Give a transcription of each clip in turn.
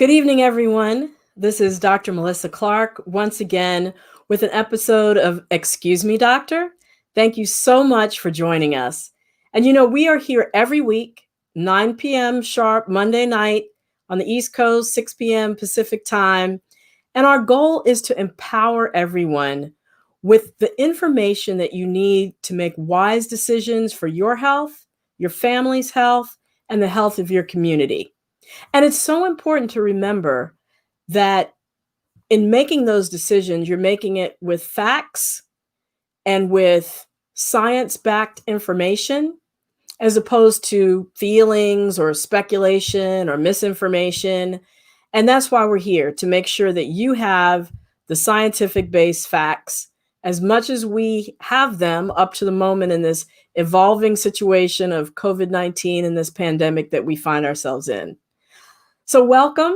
Good evening, everyone. This is Dr. Melissa Clarke once again with an episode of Excuse Me, Doctor. Thank you so much for joining us. And we are here every week, 9 p.m. sharp, Monday night on the East Coast, 6 p.m. Pacific time. And our goal is to empower everyone with the information that you need to make wise decisions for your health, your family's health, and the health of your community. And it's so important to remember that in making those decisions, you're making it with facts and with science-backed information, as opposed to feelings or speculation or misinformation. And that's why we're here, to make sure that you have the scientific-based facts as much as we have them up to the moment in this evolving situation of COVID-19 and this pandemic that we find ourselves in. So welcome.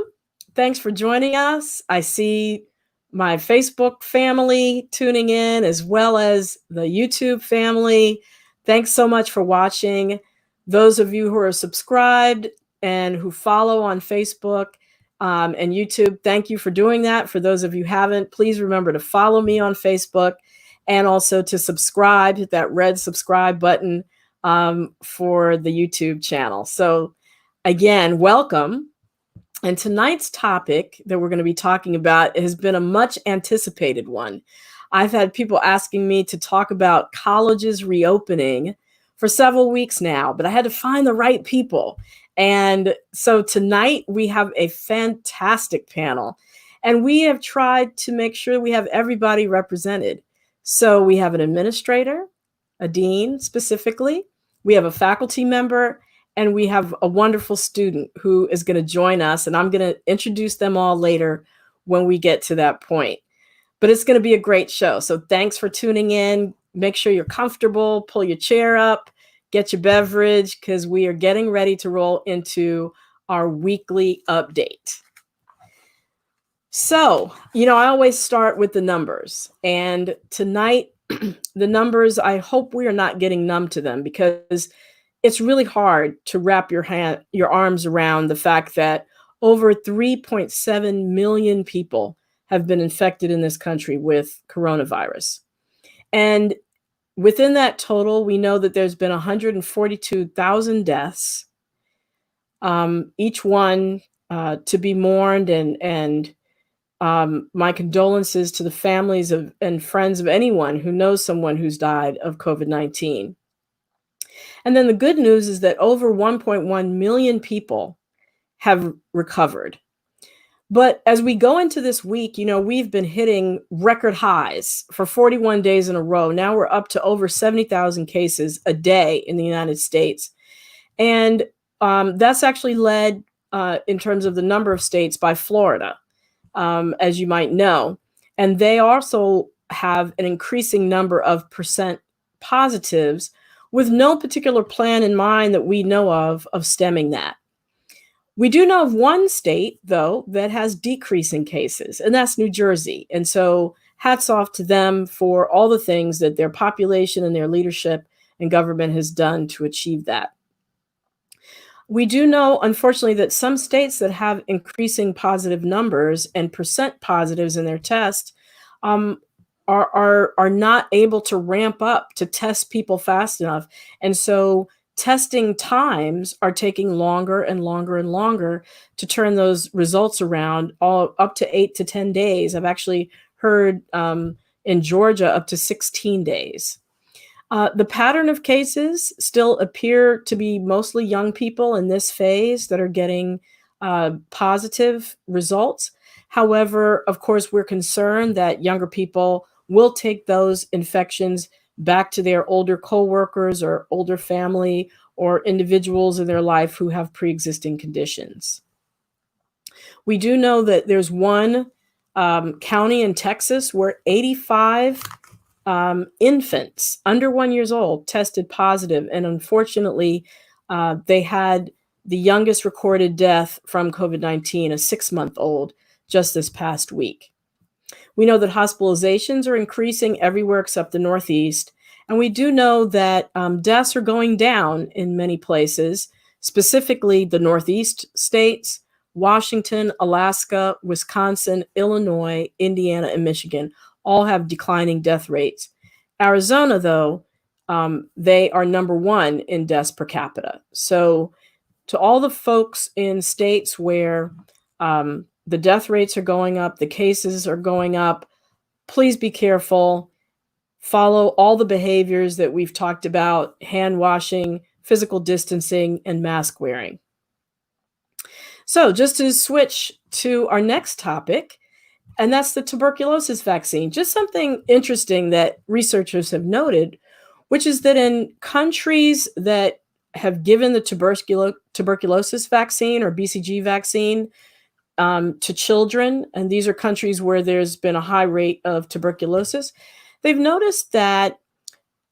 Thanks for joining us. I see my Facebook family tuning in, as well as the YouTube family. Thanks so much for watching. Those of you who are subscribed and who follow on Facebook and YouTube, thank you for doing that. For those of you who haven't, please remember to follow me on Facebook and also to subscribe, hit that red subscribe button for the YouTube channel. So again, welcome. And tonight's topic that we're going to be talking about has been a much anticipated one. I've had people asking me to talk about colleges reopening for several weeks now, but I had to find the right people. And so tonight we have a fantastic panel, and we have tried to make sure we have everybody represented. So we have an administrator, a dean specifically, we have a faculty member, and we have a wonderful student who is going to join us, and I'm going to introduce them all later when we get to that point. But it's going to be a great show. So thanks for tuning in. Make sure you're comfortable, pull your chair up, get your beverage, because we are getting ready to roll into our weekly update. So, I always start with the numbers. And tonight, the numbers, I hope we are not getting numb to them, because it's really hard to wrap your arms around the fact that over 3.7 million people have been infected in this country with coronavirus. And within that total, we know that there's been 142,000 deaths, each one to be mourned, and my condolences to the families and friends of anyone who knows someone who's died of COVID-19. And then the good news is that over 1.1 million people have recovered. But as we go into this week, we've been hitting record highs for 41 days in a row. Now we're up to over 70,000 cases a day in the United States. And that's actually led in terms of the number of states by Florida, as you might know. And they also have an increasing number of percent positives, with no particular plan in mind that we know of stemming that. We do know of one state, though, that has decreasing cases, and that's New Jersey. And so hats off to them for all the things that their population and their leadership and government has done to achieve that. We do know, unfortunately, that some states that have increasing positive numbers and percent positives in their test are not able to ramp up to test people fast enough. And so testing times are taking longer and longer and longer to turn those results around, all up to 8 to 10 days. I've actually heard in Georgia up to 16 days. The pattern of cases still appear to be mostly young people in this phase that are getting positive results. However, of course, we're concerned that younger people will take those infections back to their older coworkers or older family or individuals in their life who have pre-existing conditions. We do know that there's one county in Texas where 85 infants under 1 year old tested positive, and unfortunately, they had the youngest recorded death from COVID-19, a 6-month-old, just this past week. We know that hospitalizations are increasing everywhere except the Northeast, and we do know that deaths are going down in many places, specifically the Northeast states, Washington, Alaska, Wisconsin, Illinois, Indiana, and Michigan all have declining death rates. Arizona, though, they are number one in deaths per capita. So, to all the folks in states where the death rates are going up, the cases are going up, please be careful. Follow all the behaviors that we've talked about: hand washing, physical distancing, and mask wearing. So, just to switch to our next topic, and that's the tuberculosis vaccine. Just something interesting that researchers have noted, which is that in countries that have given the tuberculosis vaccine or BCG vaccine to children, and these are countries where there's been a high rate of tuberculosis, they've noticed that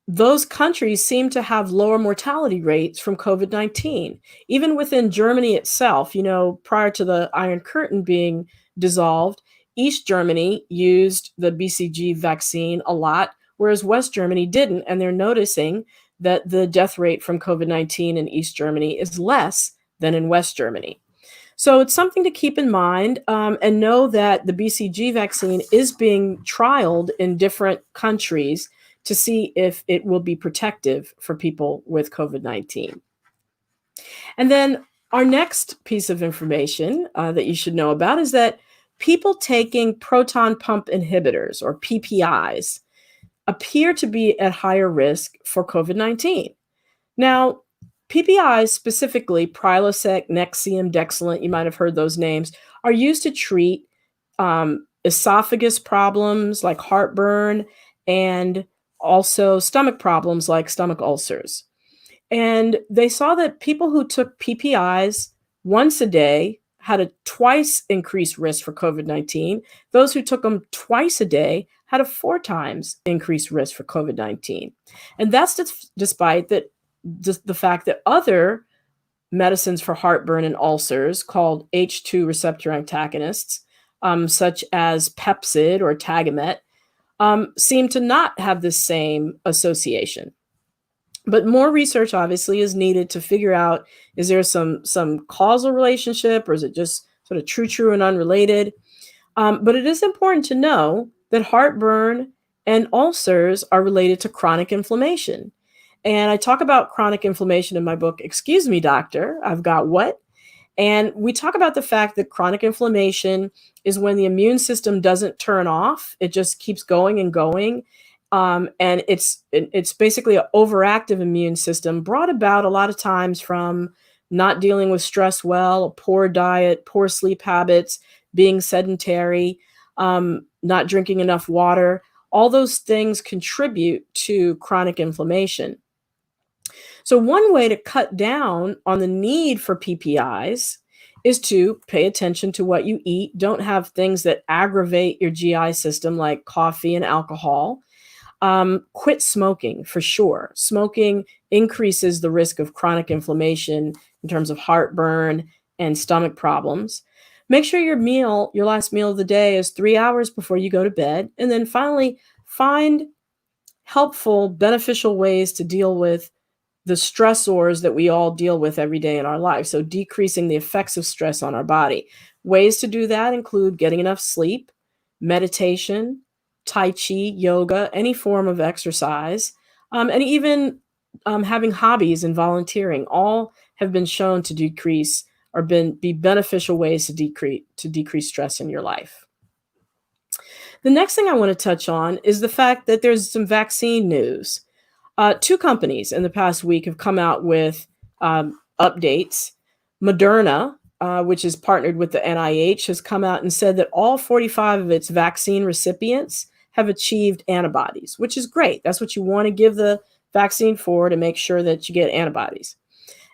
those countries seem to have lower mortality rates from COVID-19. Even within Germany itself, prior to the Iron Curtain being dissolved, East Germany used the BCG vaccine a lot, whereas West Germany didn't. And they're noticing that the death rate from COVID-19 in East Germany is less than in West Germany. So it's something to keep in mind, and know that the BCG vaccine is being trialed in different countries to see if it will be protective for people with COVID-19. And then our next piece of information that you should know about is that people taking proton pump inhibitors, or PPIs, appear to be at higher risk for COVID-19. Now, PPIs, specifically Prilosec, Nexium, Dexilant, you might have heard those names, are used to treat esophagus problems like heartburn and also stomach problems like stomach ulcers. And they saw that people who took PPIs once a day had a twice increased risk for COVID-19. Those who took them twice a day had a 4 times increased risk for COVID-19. And that's despite that the fact that other medicines for heartburn and ulcers called H2 receptor antagonists, such as Pepcid or Tagamet, seem to not have the same association. But more research obviously is needed to figure out, is there some causal relationship, or is it just sort of true and unrelated? But it is important to know that heartburn and ulcers are related to chronic inflammation. And I talk about chronic inflammation in my book, Excuse Me, Doctor, I've Got What? And we talk about the fact that chronic inflammation is when the immune system doesn't turn off. It just keeps going and going. And it's basically an overactive immune system brought about a lot of times from not dealing with stress well, a poor diet, poor sleep habits, being sedentary, not drinking enough water. All those things contribute to chronic inflammation. So one way to cut down on the need for PPIs is to pay attention to what you eat. Don't have things that aggravate your GI system like coffee and alcohol. Quit smoking for sure. Smoking increases the risk of chronic inflammation in terms of heartburn and stomach problems. Make sure your last meal of the day is 3 hours before you go to bed. And then finally, find helpful, beneficial ways to deal with the stressors that we all deal with every day in our lives. So decreasing the effects of stress on our body. Ways to do that include getting enough sleep, meditation, Tai Chi, yoga, any form of exercise, and even having hobbies and volunteering. All have been shown to decrease or be beneficial ways to decrease stress in your life. The next thing I want to touch on is the fact that there's some vaccine news. 2 companies in the past week have come out with updates. Moderna, which is partnered with the NIH, has come out and said that all 45 of its vaccine recipients have achieved antibodies, which is great. That's what you want to give the vaccine for, to make sure that you get antibodies.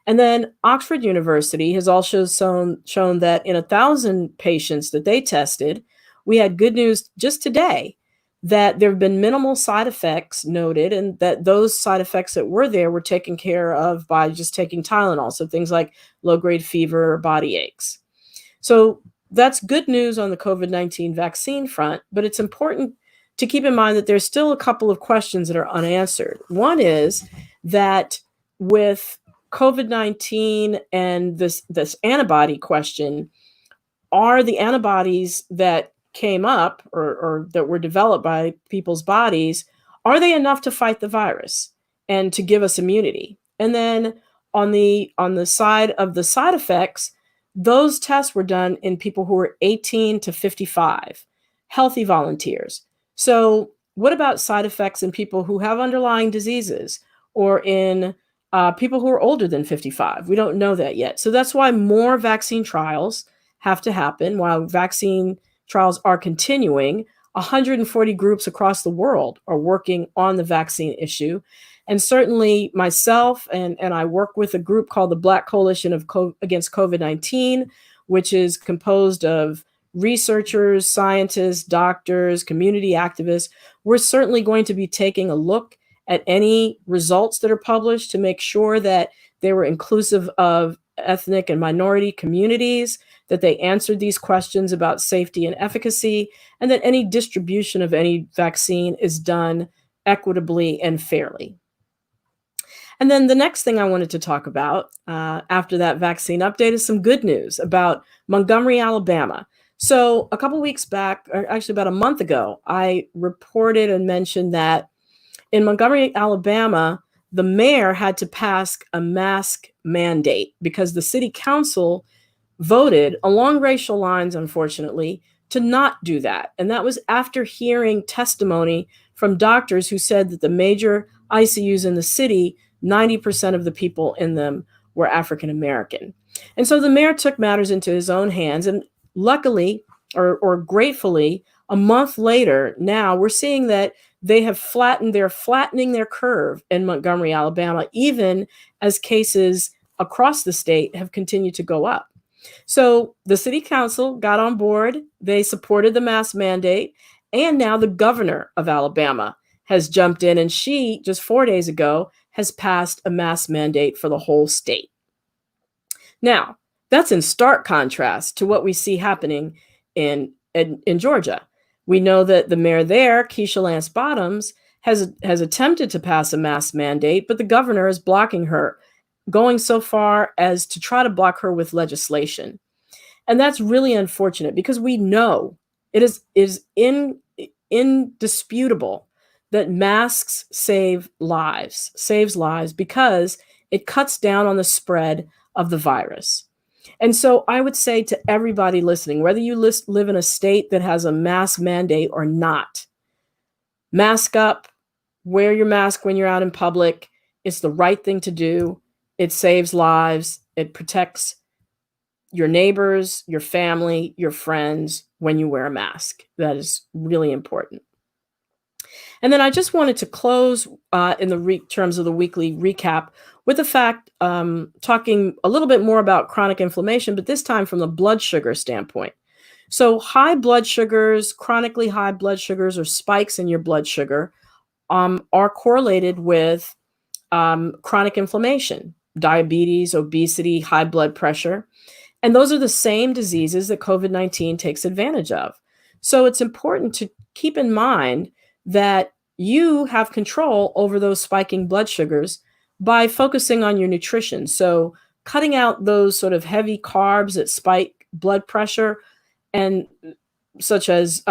And then Oxford University has also shown that in 1,000 patients that they tested, we had good news just today that there have been minimal side effects noted, and that those side effects that were there were taken care of by just taking Tylenol. So things like low-grade fever or body aches. So that's good news on the COVID-19 vaccine front, but it's important to keep in mind that there's still a couple of questions that are unanswered. One is that with COVID-19 and this antibody question, are the antibodies that came up or that were developed by people's bodies, are they enough to fight the virus and to give us immunity? And then on the side of the side effects, those tests were done in people who were 18 to 55, healthy volunteers. So what about side effects in people who have underlying diseases or in people who are older than 55? We don't know that yet. So that's why more vaccine trials have to happen. While vaccine trials are continuing, 140 groups across the world are working on the vaccine issue. And certainly myself and I work with a group called the Black Coalition Against COVID-19, which is composed of researchers, scientists, doctors, community activists. We're certainly going to be taking a look at any results that are published to make sure that they were inclusive of ethnic and minority communities, that they answered these questions about safety and efficacy, and that any distribution of any vaccine is done equitably and fairly. And then the next thing I wanted to talk about after that vaccine update is some good news about Montgomery, Alabama. So a couple weeks back, or actually about a month ago, I reported and mentioned that in Montgomery, Alabama, the mayor had to pass a mask mandate because the city council voted along racial lines, unfortunately, to not do that. And that was after hearing testimony from doctors who said that the major ICUs in the city, 90% of the people in them were African American. And so the mayor took matters into his own hands. And luckily, or gratefully, a month later, now we're seeing that they're flattening their curve in Montgomery, Alabama, even as cases across the state have continued to go up. So the city council got on board, they supported the mask mandate, and now the governor of Alabama has jumped in, and she, just 4 days ago, has passed a mask mandate for the whole state. Now, that's in stark contrast to what we see happening in Georgia. We know that the mayor there, Keisha Lance Bottoms, has attempted to pass a mask mandate, but the governor is blocking her, going so far as to try to block her with legislation. And that's really unfortunate because we know it is indisputable that masks saves lives because it cuts down on the spread of the virus. And so I would say to everybody listening, whether you live in a state that has a mask mandate or not, mask up, wear your mask when you're out in public. It's the right thing to do. It saves lives. It protects your neighbors, your family, your friends when you wear a mask. That is really important. And then I just wanted to close in the terms of the weekly recap with the fact, talking a little bit more about chronic inflammation, but this time from the blood sugar standpoint. So high blood sugars, chronically high blood sugars, or spikes in your blood sugar are correlated with chronic inflammation, diabetes, obesity, high blood pressure. And those are the same diseases that COVID-19 takes advantage of. So it's important to keep in mind that you have control over those spiking blood sugars by focusing on your nutrition. So cutting out those sort of heavy carbs that spike blood pressure, and such as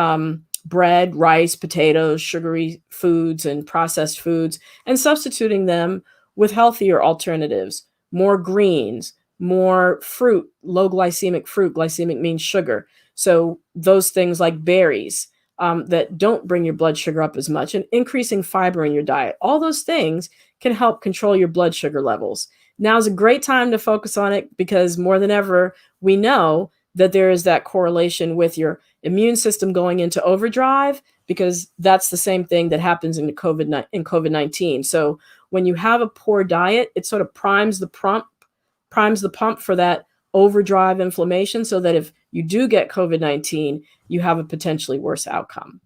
bread, rice, potatoes, sugary foods, and processed foods, and substituting them with healthier alternatives, more greens, more fruit, low glycemic fruit. Glycemic means sugar. So those things like berries that don't bring your blood sugar up as much, and increasing fiber in your diet. All those things can help control your blood sugar levels. Now is a great time to focus on it because more than ever, we know that there is that correlation with your immune system going into overdrive, because that's the same thing that happens in COVID-19. So when you have a poor diet, it sort of primes the pump for that overdrive inflammation, so that if you do get COVID-19, you have a potentially worse outcome.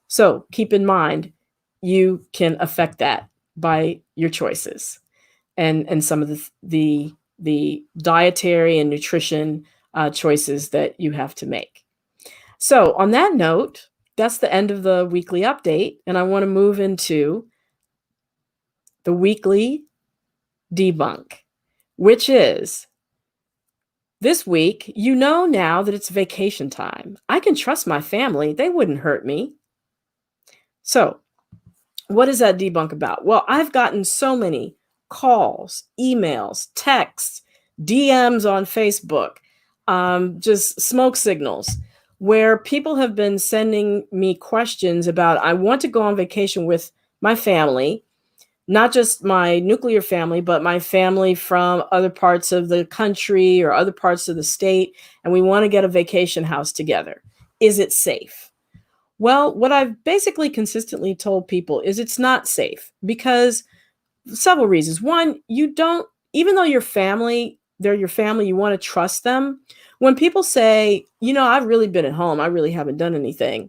So keep in mind, you can affect that by your choices and some of the dietary and nutrition choices that you have to make. So on that note, that's the end of the weekly update, and I want to move into the weekly debunk, which is This week, you know now that it's vacation time. I can trust my family, they wouldn't hurt me. So, what is that debunk about? Well, I've gotten so many calls, emails, texts, DMs on Facebook, just smoke signals where people have been sending me questions about I want to go on vacation with my family, not just my nuclear family, but my family from other parts of the country or other parts of the state, and we want to get a vacation house together. Is it safe? Well, what I've basically consistently told people is it's not safe because several reasons. One, you don't, even though they're your family, you want to trust them. When people say, I've really been at home, I really haven't done anything,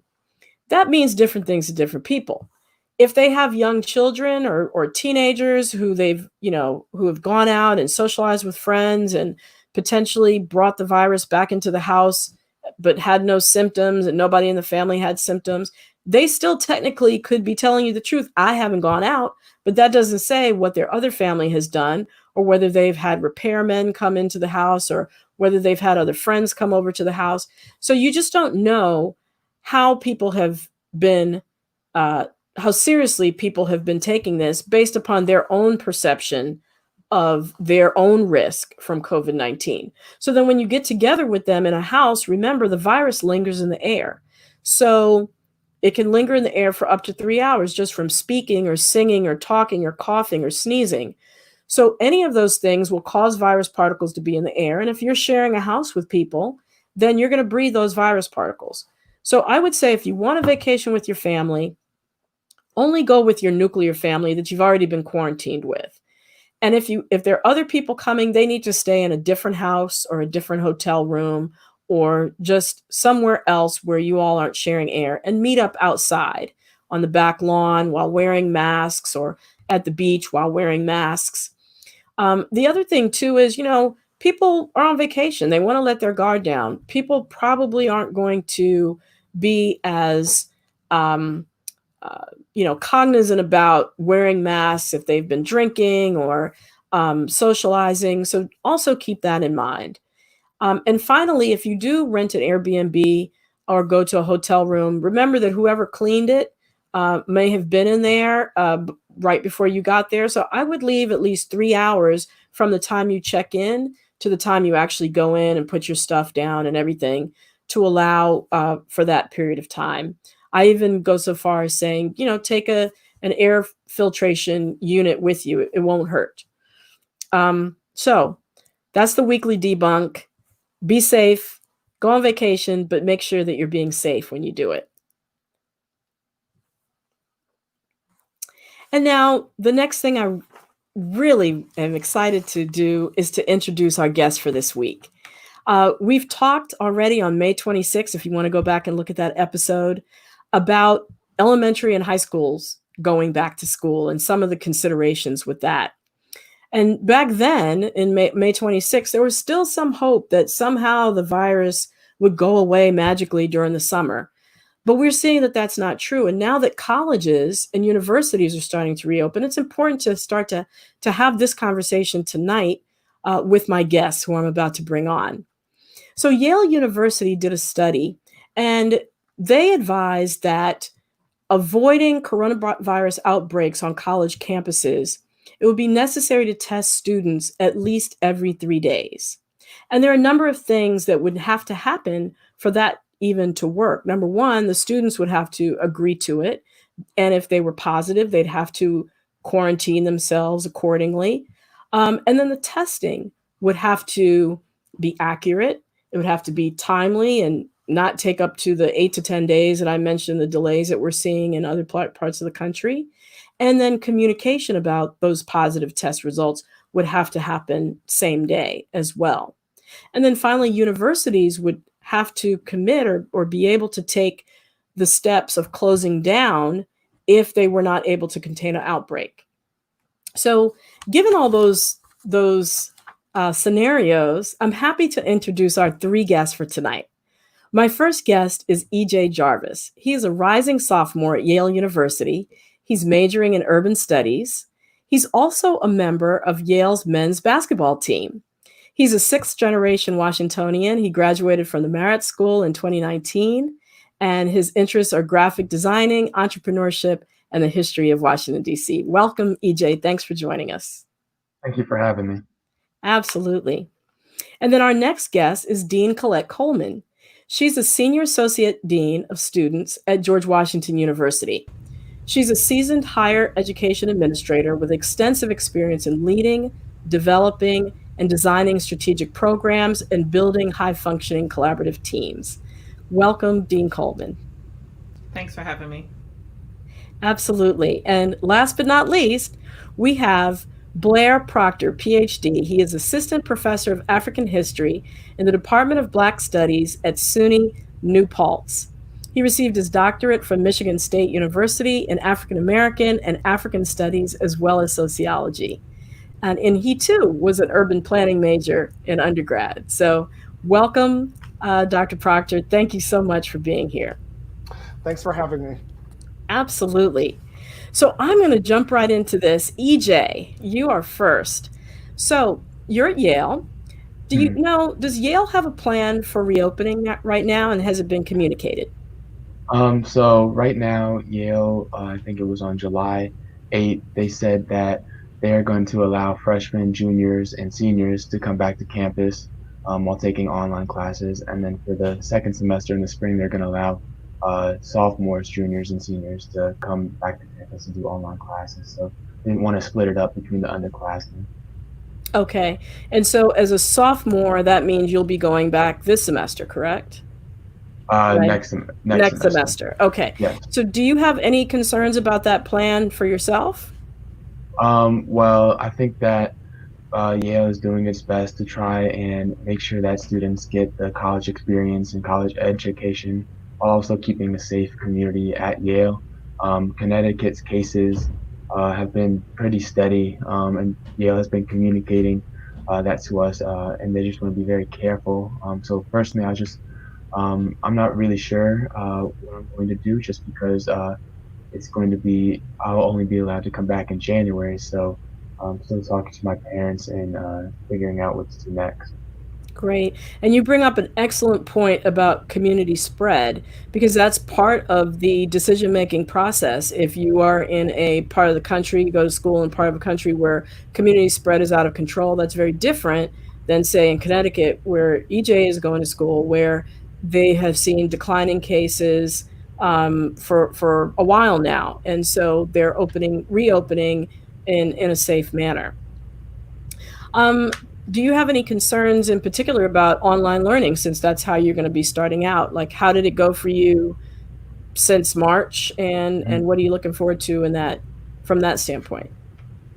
that means different things to different people. If they have young children or teenagers who have gone out and socialized with friends and potentially brought the virus back into the house, but had no symptoms and nobody in the family had symptoms, they still technically could be telling you the truth. I haven't gone out, but that doesn't say what their other family has done or whether they've had repairmen come into the house or whether they've had other friends come over to the house. So you just don't know how people have been, how seriously people have been taking this based upon their own perception of their own risk from COVID-19. So then when you get together with them in a house, remember the virus lingers in the air. So it can linger in the air for up to 3 hours just from speaking or singing or talking or coughing or sneezing. So any of those things will cause virus particles to be in the air. And if you're sharing a house with people, then you're going to breathe those virus particles. So I would say if you want a vacation with your family, only go with your nuclear family that you've already been quarantined with. And if there are other people coming, they need to stay in a different house or a different hotel room or just somewhere else where you all aren't sharing air and meet up outside on the back lawn while wearing masks or at the beach while wearing masks. The other thing too is, people are on vacation. They want to let their guard down. People probably aren't going to be as cognizant about wearing masks if they've been drinking or socializing. So also keep that in mind. And finally, if you do rent an Airbnb or go to a hotel room, remember that whoever cleaned it may have been in there right before you got there. So I would leave at least 3 hours from the time you check in to the time you actually go in and put your stuff down and everything to allow for that period of time. I even go so far as saying, take an air filtration unit with you. It won't hurt. So that's the weekly debunk. Be safe, go on vacation, but make sure that you're being safe when you do it. And now the next thing I really am excited to do is to introduce our guest for this week. We've talked already on May 26th, if you want to go back and look at that episode, about elementary and high schools going back to school and some of the considerations with that. And back then, in May 26th, there was still some hope that somehow the virus would go away magically during the summer. But we're seeing that that's not true. And now that colleges and universities are starting to reopen, it's important to start to have this conversation tonight with my guests who I'm about to bring on. So Yale University did a study, and they advised that avoiding coronavirus outbreaks on college campuses, it would be necessary to test students at least every 3 days. And there are a number of things that would have to happen for that even to work. Number one, the students would have to agree to it. And if they were positive, they'd have to quarantine themselves accordingly. And then the testing would have to be accurate. It would have to be timely and not take up to the 8 to 10 days that I mentioned, the delays that we're seeing in other parts of the country. And then communication about those positive test results would have to happen same day as well. And then finally, universities would have to commit or be able to take the steps of closing down if they were not able to contain an outbreak. So given all those scenarios, I'm happy to introduce our 3 guests for tonight. My first guest is E.J. Jarvis. He is a rising sophomore at Yale University. He's majoring in urban studies. He's also a member of Yale's men's basketball team. He's a sixth generation Washingtonian. He graduated from the Marriott School in 2019, and his interests are graphic designing, entrepreneurship, and the history of Washington, D.C. Welcome, EJ. Thanks for joining us. Thank you for having me. Absolutely. And then our next guest is Dean Colette Coleman. She's a senior associate dean of students at George Washington University. She's a seasoned higher education administrator with extensive experience in leading, developing, and designing strategic programs and building high functioning collaborative teams. Welcome, Dean Coleman. Thanks for having me. Absolutely. And last but not least, we have Blair Proctor, PhD. He is Assistant Professor of African History in the Department of Black Studies at SUNY New Paltz. He received his doctorate from Michigan State University in African American and African Studies, as well as sociology. And he too was an urban planning major in undergrad. So, welcome, Dr. Proctor. Thank you so much for being here. Thanks for having me. Absolutely. So I'm going to jump right into this. EJ, you are first. So you're at Yale. Do you Mhm. know, does Yale have a plan for reopening that right now, and has it been communicated? So right now, Yale, I think it was on July 8th, they said that they're going to allow freshmen, juniors, and seniors to come back to campus while taking online classes. And then for the second semester in the spring, they're going to allow sophomores, juniors, and seniors to come back to campus and do online classes. So they didn't want to split it up between the underclassmen. Okay. And so as a sophomore, that means you'll be going back this semester, correct? Right. Next Next semester. semester. Okay. Yes. So do you have any concerns about that plan for yourself? Well, I think that Yale is doing its best to try and make sure that students get the college experience and college education while also keeping a safe community at Yale. Connecticut's cases have been pretty steady, and Yale has been communicating that to us, and they just want to be very careful. So personally, I'm not really sure what I'm going to do just because I'll only be allowed to come back in January. So I'm still talking to my parents and figuring out what to do next. Great. And you bring up an excellent point about community spread, because that's part of the decision-making process. If you are in a part of the country, you go to school in part of a country where community spread is out of control, that's very different than, say, in Connecticut, where EJ is going to school, where they have seen declining cases for a while now. And so they're reopening in a safe manner. Um, do you have any concerns in particular about online learning, since that's how you're going to be starting out? Like, how did it go for you since March, and Mhm. what are you looking forward to in that from that standpoint?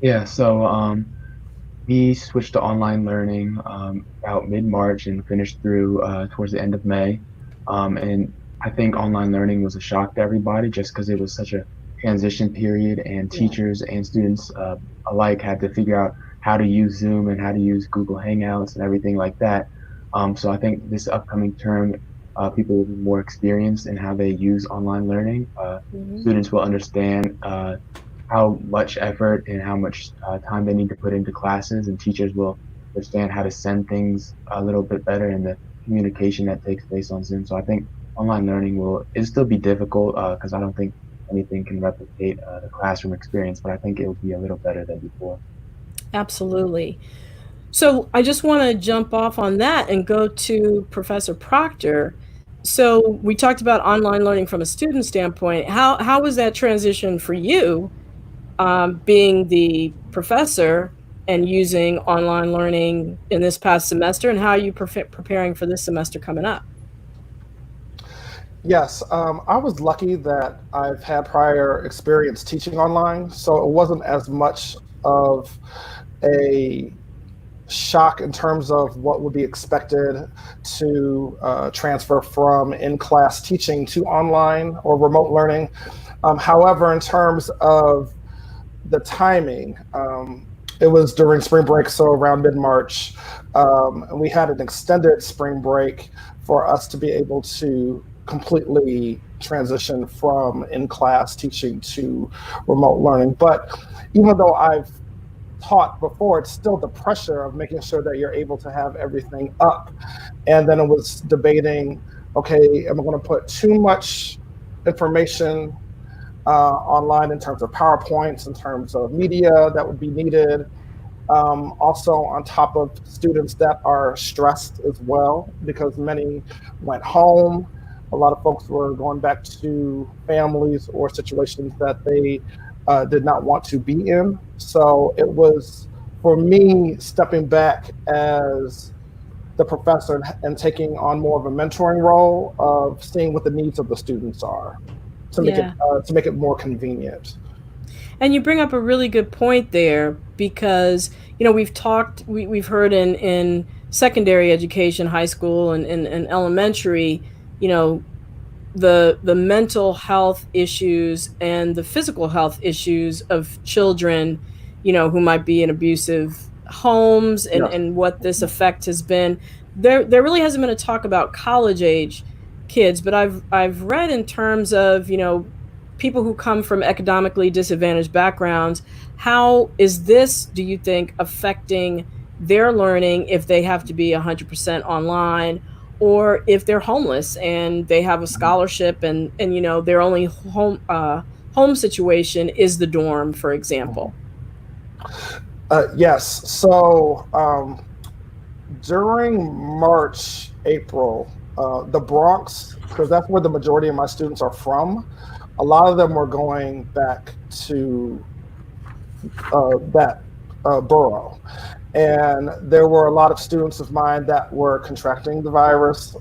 Yeah, so we switched to online learning about mid-March and finished through towards the end of May. And I think online learning was a shock to everybody just because it was such a transition period, and Yeah. teachers and students alike had to figure out how to use Zoom and how to use Google Hangouts and everything like that. So I think this upcoming term, people will be more experienced in how they use online learning. Mhm. Students will understand how much effort and how much time they need to put into classes, and teachers will understand how to send things a little bit better in the communication that takes place on Zoom. So I think online learning it'll still be difficult because I don't think anything can replicate the classroom experience, but I think it will be a little better than before. Absolutely. So I just want to jump off on that and go to Professor Proctor. So we talked about online learning from a student standpoint. How was that transition for you, being the professor and using online learning in this past semester, and how are you preparing for this semester coming up? Yes, I was lucky that I've had prior experience teaching online, so it wasn't as much of a shock in terms of what would be expected to transfer from in-class teaching to online or remote learning. However, in terms of the timing, it was during spring break, so around mid-March, and we had an extended spring break for us to be able to completely transition from in-class teaching to remote learning. But even though I've taught before, it's still the pressure of making sure that you're able to have everything up. And then it was debating, okay, am I going to put too much information online in terms of PowerPoints, in terms of media that would be needed? Also, on top of students that are stressed as well, because many went home. A lot of folks were going back to families or situations that they did not want to be in. So it was, for me, stepping back as the professor and taking on more of a mentoring role of seeing what the needs of the students are Yeah. to make it more convenient. And you bring up a really good point there because, we've heard in secondary education, high school and elementary, you know, the mental health issues and the physical health issues of children, who might be in abusive homes Yes. and what this effect has been. There really hasn't been a talk about college age kids, but I've read in terms of, people who come from economically disadvantaged backgrounds, how is this, do you think, affecting their learning if they have to be 100% online, or if they're homeless and they have a scholarship and their only home situation is the dorm, for example? Yes. So during March, April, the Bronx, because that's where the majority of my students are from, a lot of them were going back to that borough. And there were a lot of students of mine that were contracting the virus,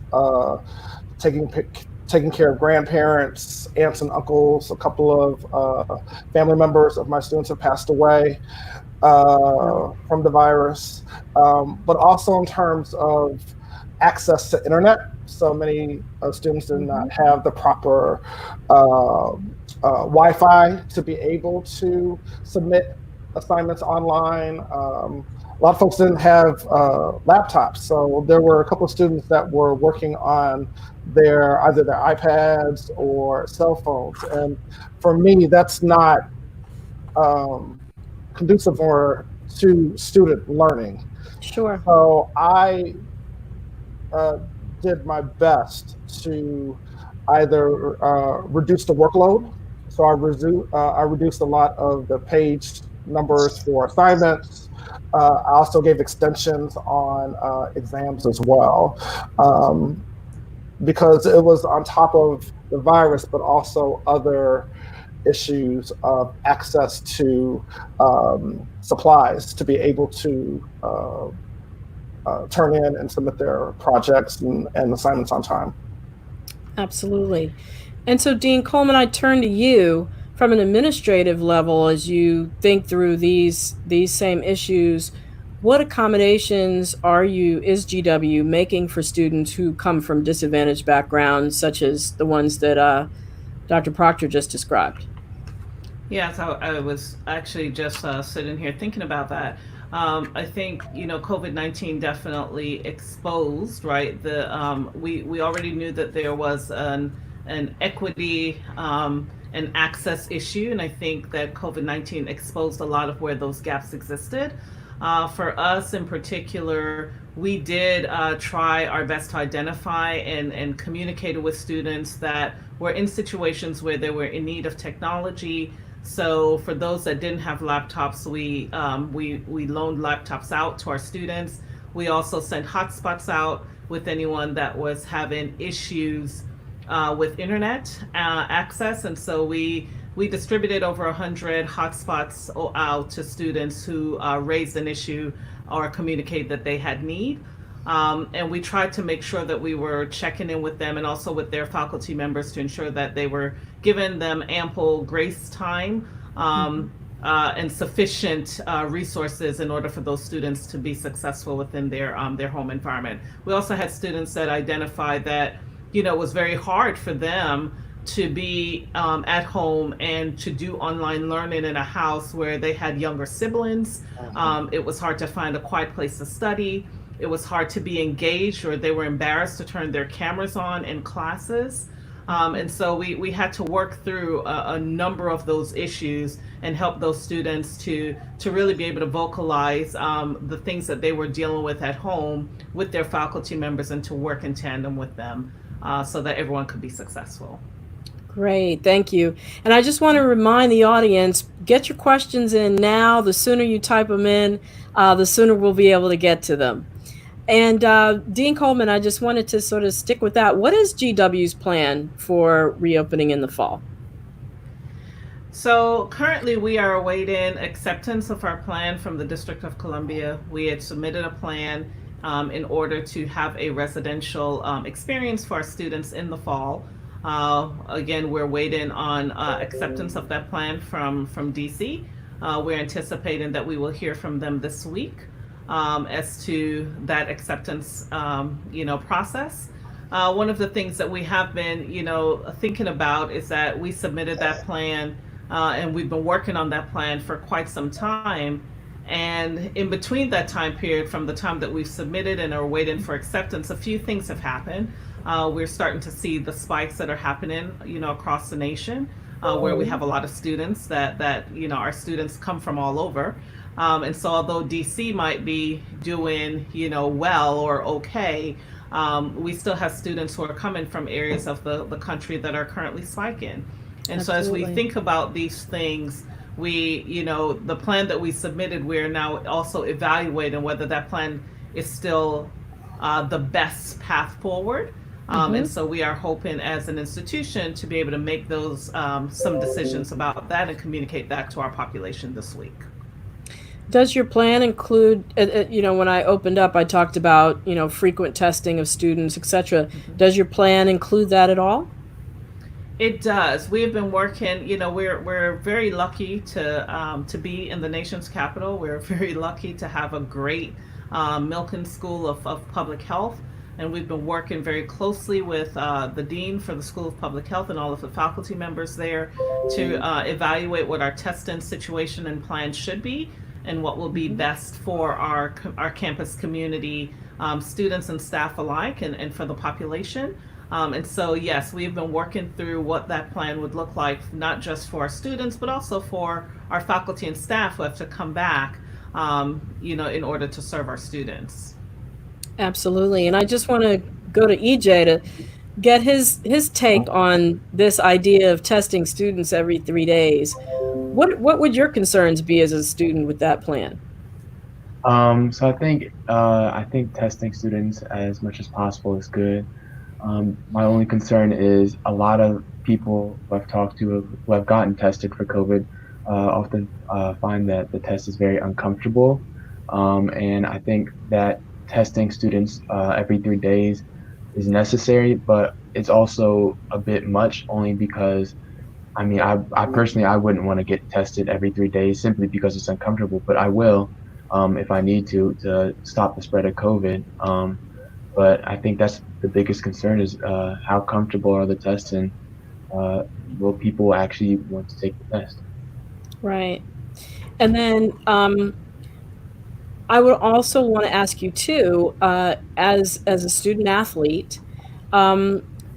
taking care of grandparents, aunts and uncles. A couple of family members of my students have passed away from the virus, but also in terms of access to internet. So many students did not have the proper Wi-Fi to be able to submit assignments online. A lot of folks didn't have laptops, so there were a couple of students that were working on either their iPads or cell phones. And for me, that's not conducive to student learning. Sure. So I did my best to either reduce the workload. So I reduced a lot of the page numbers for assignments. I also gave extensions on exams as well, because it was on top of the virus, but also other issues of access to supplies to be able to turn in and submit their projects and assignments on time. Absolutely. And so, Dean Coleman, I turn to you from an administrative level as you think through these same issues. What accommodations is GW making for students who come from disadvantaged backgrounds, such as the ones that Dr. Proctor just described? Yeah, so I was actually just sitting here thinking about that. I think COVID-19 definitely exposed, right? We already knew that there was an equity and access issue, and I think that COVID-19 exposed a lot of where those gaps existed. For us in particular, we did try our best to identify and communicate with students that were in situations where they were in need of technology. So for those that didn't have laptops, we loaned laptops out to our students. We also sent hotspots out with anyone that was having issues with internet access, and so we distributed over 100 hotspots out to students who raised an issue or communicated that they had need. And we tried to make sure that we were checking in with them and also with their faculty members to ensure that they were giving them ample grace time and sufficient resources in order for those students to be successful within their home environment. We also had students that identified that it was very hard for them to be at home and to do online learning in a house where they had younger siblings. It was hard to find a quiet place to study. It was hard to be engaged, or they were embarrassed to turn their cameras on in classes. And so we had to work through a number of those issues and help those students to really be able to vocalize the things that they were dealing with at home with their faculty members and to work in tandem with them so that everyone could be successful. Great, thank you. And I just want to remind the audience, get your questions in now. The sooner you type them in, the sooner we'll be able to get to them. And Dean Coleman, I just wanted to sort of stick with that. What is GW's plan for reopening in the fall? So currently we are awaiting acceptance of our plan from the District of Columbia. We had submitted a plan in order to have a residential experience for our students in the fall. Again, we're waiting on acceptance of that plan from DC. We're anticipating that we will hear from them this week as to that acceptance, process. One of the things that we have been, thinking about is that we submitted that plan and we've been working on that plan for quite some time. And in between that time period, from the time that we've submitted and are waiting for acceptance, a few things have happened. We're starting to see the spikes that are happening, across the nation, where we have a lot of students that our students come from all over. And so although DC might be doing, well or okay, we still have students who are coming from areas of the country that are currently spiking. And so as we Absolutely. think about these things, the plan that we submitted, we're now also evaluating whether that plan is still the best path forward. And so we are hoping as an institution to be able to make those some decisions about that and communicate that to our population this week. Does your plan include, when I opened up, I talked about, frequent testing of students, etc. Does your plan include that at all? It does. We have been working. We're very lucky to be in the nation's capital. We're very lucky to have a great Milken School of Public Health, and we've been working very closely with the dean for the School of Public Health and all of the faculty members there to evaluate what our testing situation and plan should be, and what will be best for our campus community, students and staff alike, and for the population. And so, yes, we've been working through what that plan would look like, not just for our students, but also for our faculty and staff who have to come back, in order to serve our students. Absolutely. And I just want to go to EJ to get his take on this idea of testing students every 3 days. What would your concerns be as a student with that plan? So I think testing students as much as possible is good. My only concern is a lot of people who I've talked to who have gotten tested for COVID often find that the test is very uncomfortable. And I think that testing students every 3 days is necessary, but it's also a bit much only because, I personally, I wouldn't want to get tested every 3 days simply because it's uncomfortable, but I will if I need to stop the spread of COVID. But I think that's the biggest concern is how comfortable are the tests and will people actually want to take the test? Right. And then I would also want to ask you too, as a student athlete,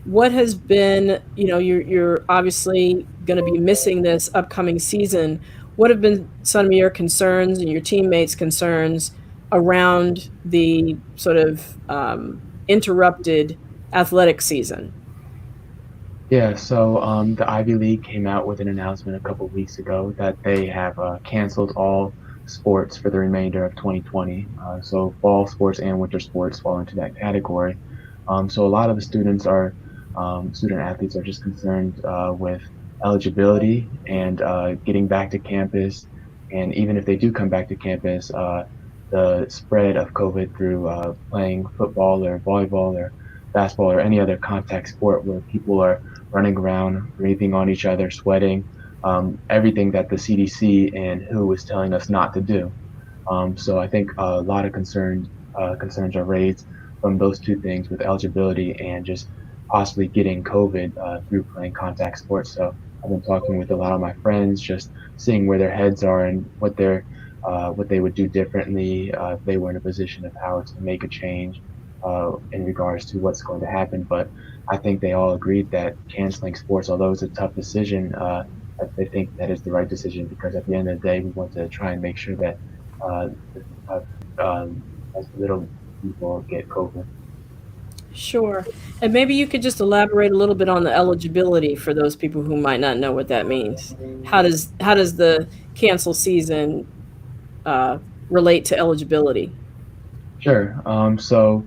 what has been, you're obviously going to be missing this upcoming season. What have been some of your concerns and your teammates' concerns around the sort of interrupted athletic season? Yeah, so the Ivy League came out with an announcement a couple of weeks ago that they have canceled all sports for the remainder of 2020. So fall sports and winter sports fall into that category. So a lot of the student athletes are just concerned with eligibility and getting back to campus. And even if they do come back to campus, the spread of COVID through playing football or volleyball or basketball or any other contact sport where people are running around, breathing on each other, sweating, everything that the CDC and WHO is telling us not to do. So I think a lot of concerns are raised from those two things with eligibility and just possibly getting COVID through playing contact sports. So I've been talking with a lot of my friends, just seeing where their heads are and what they would do differently if they were in a position of power to make a change. in regards to what's going to happen. But I think they all agreed that canceling sports, although it's a tough decision, that they think that is the right decision because at the end of the day, we want to try and make sure that uh, uh, as little people get COVID. Sure. And maybe you could just elaborate a little bit on the eligibility for those people who might not know what that means. How does the cancel season uh, relate to eligibility? Sure. So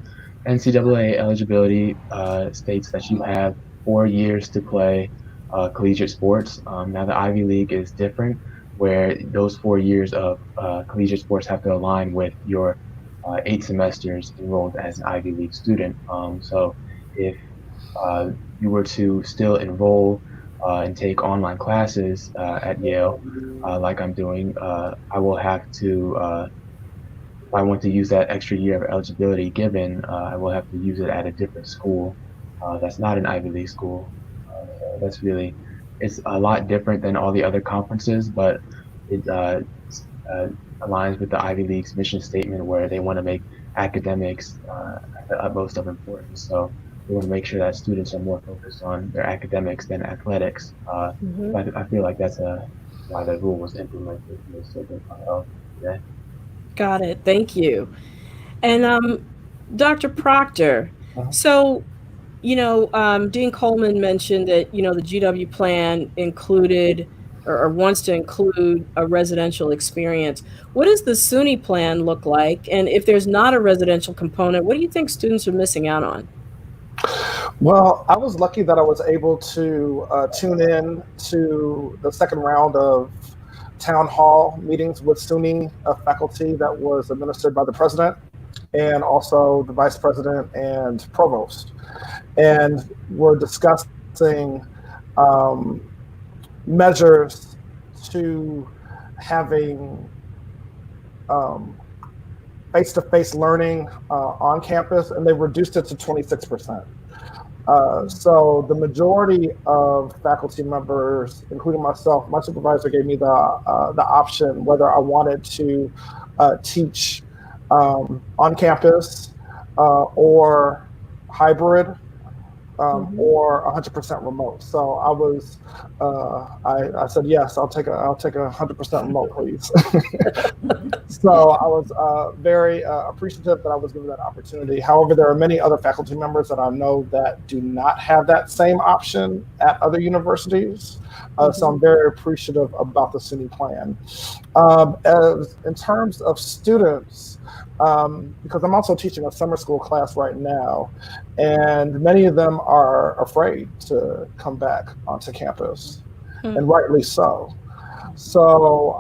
NCAA eligibility states that you have 4 years to play collegiate sports. Now the Ivy League is different, where those 4 years of collegiate sports have to align with your 8 semesters enrolled as an Ivy League student. So if uh, you were to still enroll and take online classes at Yale, like I'm doing, I will have to if I want to use that extra year of eligibility given, I will have to use it at a different school that's not an Ivy League school. So that's really, it's a lot different than all the other conferences, but it uh, aligns with the Ivy League's mission statement where they want to make academics at the utmost of importance. So they want to make sure that students are more focused on their academics than athletics. Hmm. I feel like that's why the rule was implemented in the civil today. Got it. Thank you. And Dr. Proctor, Uh-huh. so Dean Coleman mentioned that the GW plan included or wants to include a residential experience. What does the SUNY plan look like? And if there's not a residential component, what do you think students are missing out on? Well, I was lucky that I was able to tune in to the second round of town hall meetings with SUNY faculty that was administered by the president and also the vice president and provost. And we're discussing um, measures to having um, face-to-face learning on campus, and they reduced it to 26%. So the majority of faculty members, including myself, my supervisor gave me the option whether I wanted to teach on campus or hybrid Mhm. or 100% remote. So I said yes. I'll take a 100% remote, please. So I was very appreciative that I was given that opportunity. However, there are many other faculty members that I know that do not have that same option at other universities. So Mhm. I'm very appreciative about the SUNY plan. As in terms of students, because I'm also teaching a summer school class right now, and many of them are afraid to come back onto campus, Hmm. and rightly so. So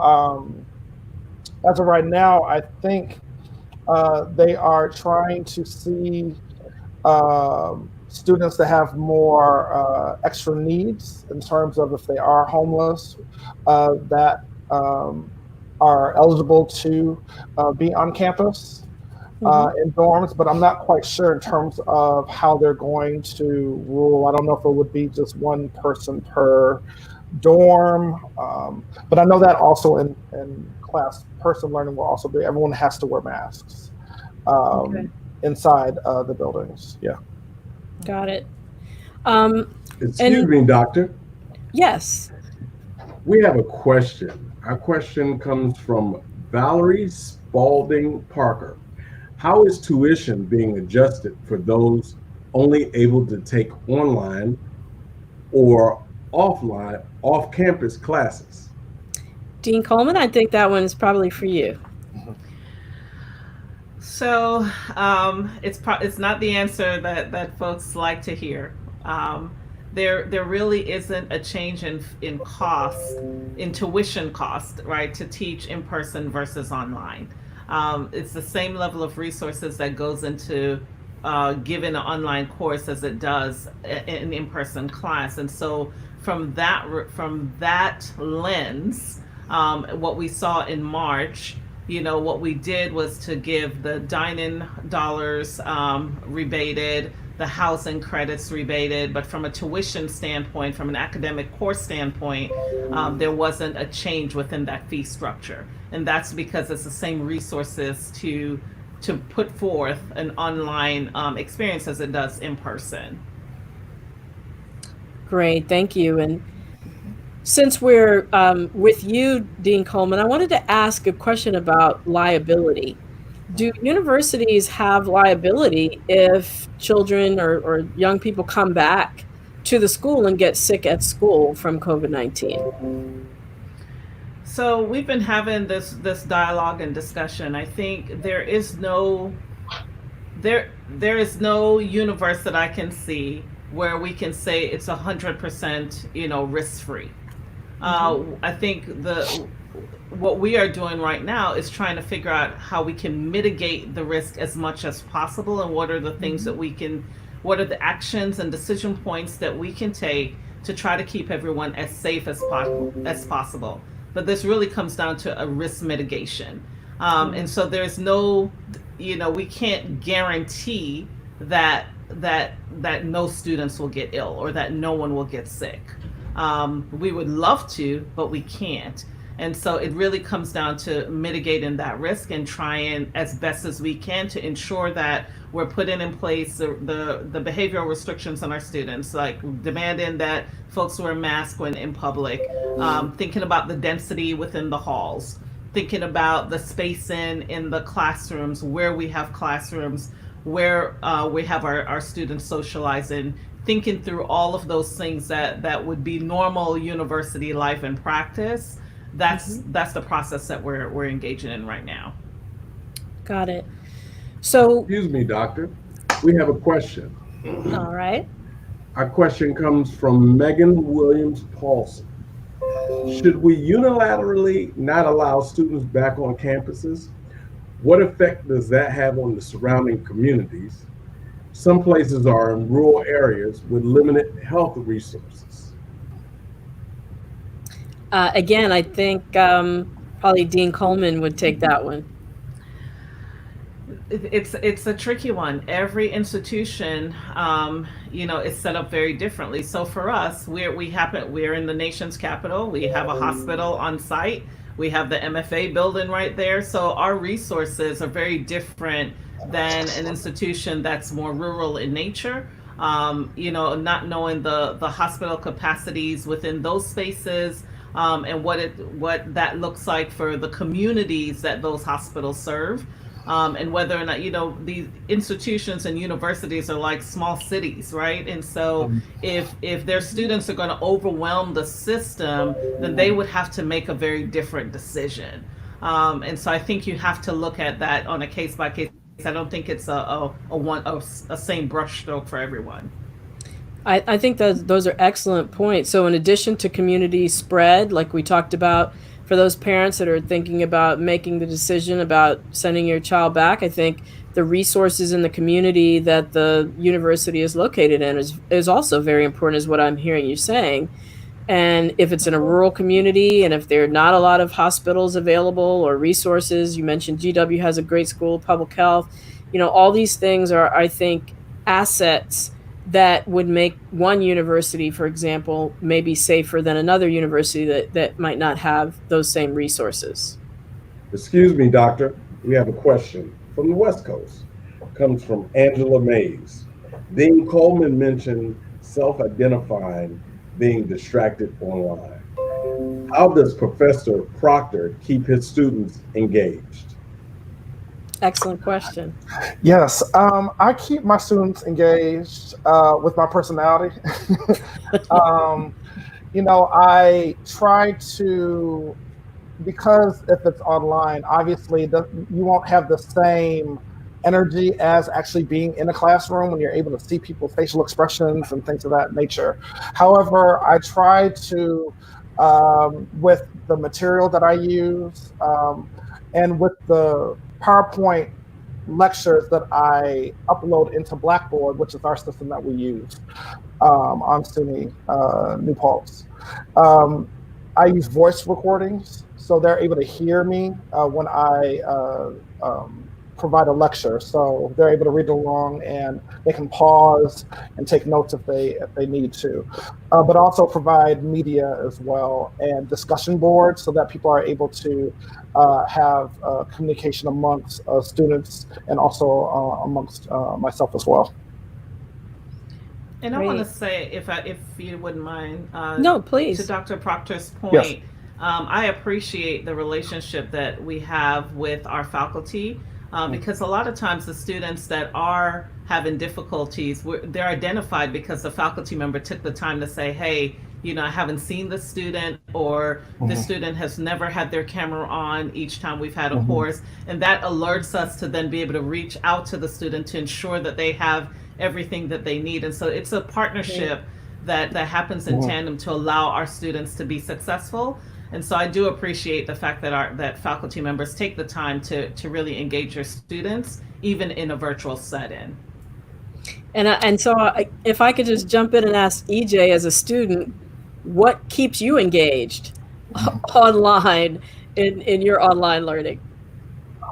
as of right now, I think they are trying to see students that have more extra needs in terms of if they are homeless, that are eligible to be on campus Mhm. in dorms, but I'm not quite sure in terms of how they're going to rule. I don't know if it would be just one person per dorm, but I know that also in class, person learning will also be everyone has to wear masks Okay. inside the buildings. Yeah. Got it. Um, Excuse and me, doctor. yes. We have a question. Our question comes from Valerie Spalding Parker. How is tuition being adjusted for those only able to take online or offline, off-campus classes? Dean Coleman, I think that one is probably for you. So it's not the answer that folks like to hear. Um, there really isn't a change in cost, in tuition cost, right, to teach in person versus online. It's the same level of resources that goes into giving an online course as it does an in-person class, and so from that lens, what we saw in March, what we did was to give the dine-in dollars rebated, the housing credits rebated, but from a tuition standpoint, from an academic course standpoint, there wasn't a change within that fee structure, and that's because it's the same resources to put forth an online experience as it does in person. Great, thank you. And since we're with you, Dean Coleman, I wanted to ask a question about liability. Do universities have liability if children or young people come back to the school and get sick at school from COVID-19? So we've been having this dialogue and discussion. I think there is no universe that I can see where we can say it's 100%, risk free. I think what we are doing right now is trying to figure out how we can mitigate the risk as much as possible, and what are the things that what are the actions and decision points that we can take to try to keep everyone as safe as possible. But this really comes down to a risk mitigation, and so there's no, we can't guarantee that no students will get ill or that no one will get sick. We would love to, but we can't. And so it really comes down to mitigating that risk and trying as best as we can to ensure that we're putting in place the behavioral restrictions on our students, like demanding that folks wear masks when in public, thinking about the density within the halls, thinking about the spacing in the classrooms, where we have classrooms, where we have our students socializing, thinking through all of those things that would be normal university life and practice. That's the process that we're engaging in right now. Got it. So, Excuse me, doctor. We have a question. all right. Our question comes from Megan Williams Paulson. Should we unilaterally not allow students back on campuses? What effect does that have on the surrounding communities? Some places are in rural areas with limited health resources. Again, I think probably Dean Coleman would take that one. It's a tricky one. Every institution, is set up very differently. So for us, we're in the nation's capital. We have a hospital on site. We have the MFA building right there. So our resources are very different than an institution that's more rural in nature. Not knowing the hospital capacities within those spaces, and what that looks like for the communities that those hospitals serve. And whether or not, these institutions and universities are like small cities, right? And so if their students are going to overwhelm the system, then they would have to make a very different decision. And so I think you have to look at that on a case by case. I don't think it's a same brushstroke for everyone. I think that those are excellent points. So in addition to community spread, like we talked about, for those parents that are thinking about making the decision about sending your child back, I think the resources in the community that the university is located in is also very important, is what I'm hearing you saying. And if it's in a rural community, and if there are not a lot of hospitals available or resources, you mentioned GW has a great school of public health, all these things are, I think, assets that would make one university, for example, maybe safer than another university that might not have those same resources. Excuse me, doctor. We have a question from the West Coast. It comes from Angela Mays. Dean Coleman mentioned self-identifying being distracted online. How does Professor Proctor keep his students engaged? Excellent question. Yes, I keep my students engaged with my personality. I try to, because if it's online, obviously you won't have the same energy as actually being in a classroom when you're able to see people's facial expressions and things of that nature. However, I try to, with the material that I use, and with the PowerPoint lectures that I upload into Blackboard, which is our system that we use on SUNY New Paltz. I use voice recordings, so they're able to hear me when I provide a lecture, so they're able to read along and they can pause and take notes if they need to. But also provide media as well and discussion boards so that people are able to have communication amongst students and also amongst myself as well. And I want to Great. say, if you wouldn't mind, No, to please. Dr. Proctor's Yes. point, I appreciate the relationship that we have with our faculty, because a lot of times the students that are having difficulties, they're identified because the faculty member took the time to say, hey, I haven't seen the student, or the student has never had their camera on each time we've had a course. And that alerts us to then be able to reach out to the student to ensure that they have everything that they need. And so it's a partnership that happens in tandem to allow our students to be successful. And so I do appreciate the fact that faculty members take the time to really engage your students, even in a virtual setting. And so if I could just jump in and ask EJ, as a student, what keeps you engaged online in your online learning?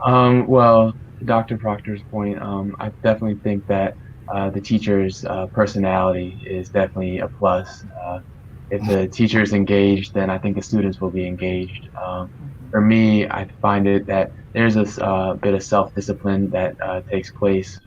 Well, to Dr. Proctor's point, I definitely think that the teacher's personality is definitely a plus. If the teacher is engaged, then I think the students will be engaged. For me, I find it that there's this bit of self-discipline that takes place,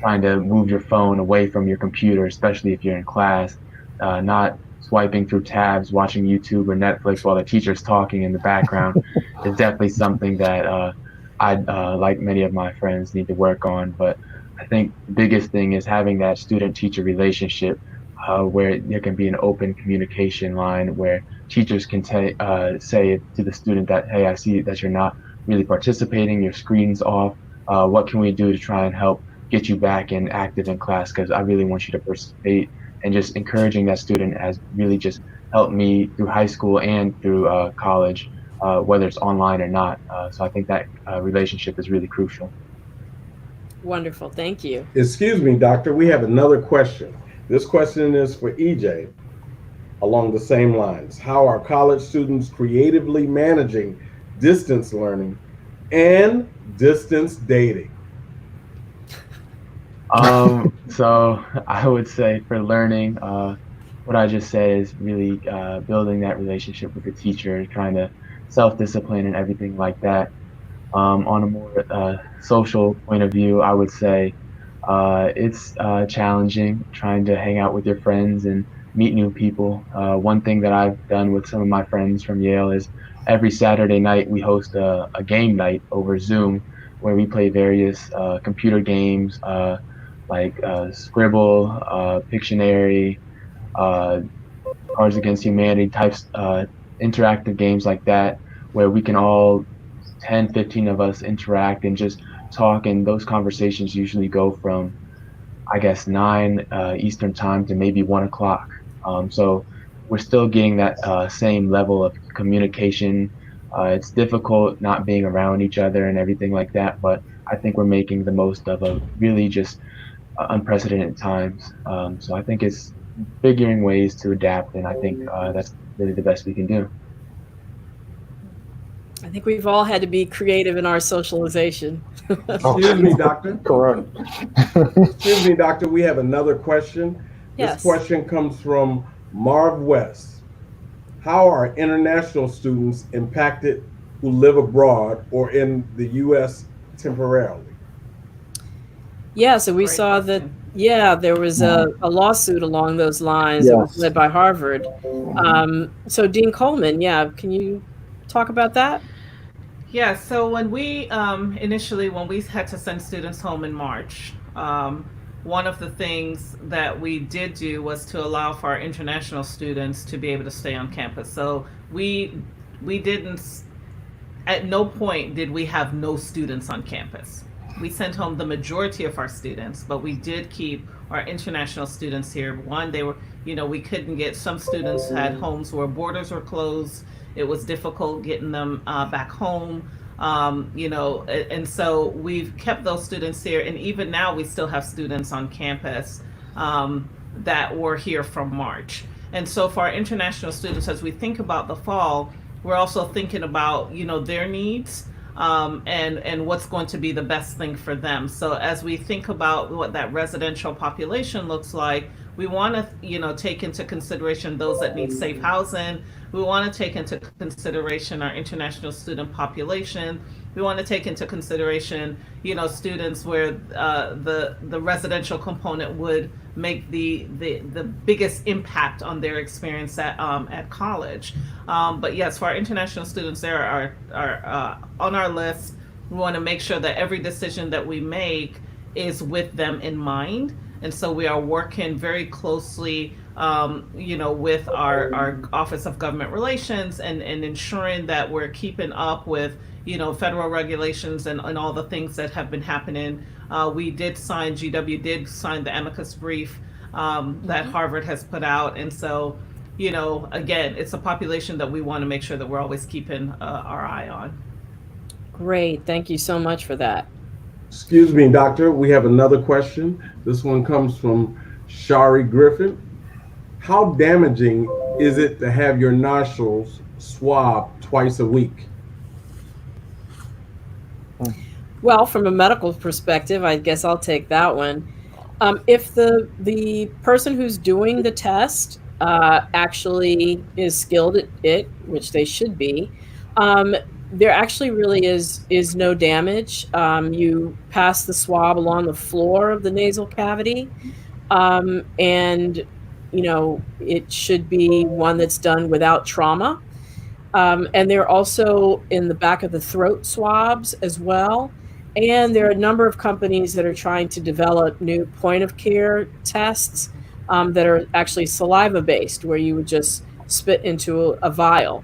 trying to move your phone away from your computer, especially if you're in class, not swiping through tabs, watching YouTube or Netflix while the teacher's talking in the background is definitely something that I, like many of my friends, need to work on. But I think the biggest thing is having that student-teacher relationship where there can be an open communication line where teachers can say to the student that, hey, I see that you're not really participating, your screen's off. What can we do to try and help get you back and active in class? Because I really want you to participate. And just encouraging that student has really just helped me through high school and through college, whether it's online or not. So I think that relationship is really crucial. Wonderful. Thank you. Excuse me, doctor, we have another question. This question is for EJ along the same lines. How are college students creatively managing distance learning and distance dating? So I would say for learning, what I just said is really building that relationship with the teacher, trying to self-discipline and everything like that. On a more social point of view, I would say it's challenging trying to hang out with your friends and meet new people. One thing that I've done with some of my friends from Yale is every Saturday night we host a game night over Zoom where we play various computer games like Scribble, Pictionary, Cards Against Humanity types, interactive games like that, where we can all 10, 15 of us interact and just talk. And those conversations usually go from, I guess, 9 Eastern time to maybe 1 o'clock. So we're still getting that same level of communication. It's difficult not being around each other and everything like that, but I think we're making the most of a really just unprecedented times. So I think it's figuring ways to adapt, and I think that's really the best we can do. I think we've all had to be creative in our socialization. Excuse me, doctor. Correct. Excuse me, doctor. We have another question. Yes. This question comes from Marv West. How are international students impacted who live abroad or in the U.S. temporarily? Yeah, so we Great saw question. that, there was a lawsuit along those lines that was Yes. led by Harvard. So Dean Coleman, can you talk about that? Yeah, so when we initially, when we had to send students home in March, one of the things that we did do was to allow for our international students to be able to stay on campus. So we didn't, at no point did we have no students on campus. We sent home the majority of our students, but we did keep our international students here. One, they were, we couldn't get, some students had homes where borders were closed. It was difficult getting them back home, and so we've kept those students here. And even now, we still have students on campus that were here from March. And so for our international students, as we think about the fall, we're also thinking about, their needs. and what's going to be the best thing for them. So as we think about what that residential population looks like, we want to take into consideration those that need safe housing. We want to take into consideration our international student population. We want to take into consideration students where the residential component would make the biggest impact on their experience at college. But yes, for our international students, they are on our list. We want to make sure that every decision that we make is with them in mind. And so we are working very closely, with our Office of Government Relations and ensuring that we're keeping up with, federal regulations and all the things that have been happening. GW did sign the amicus brief that Harvard has put out. And so, again, it's a population that we want to make sure that we're always keeping our eye on. Great. Thank you so much for that. Excuse me, doctor. We have another question. This one comes from Shari Griffin. How damaging is it to have your nostrils swabbed twice a week? Well, from a medical perspective, I guess I'll take that one. If the person who's doing the test actually is skilled at it, which they should be, there actually really is no damage. You pass the swab along the floor of the nasal cavity, and it should be one that's done without trauma. And they're also in the back of the throat swabs as well. And there are a number of companies that are trying to develop new point of care tests that are actually saliva based, where you would just spit into a vial.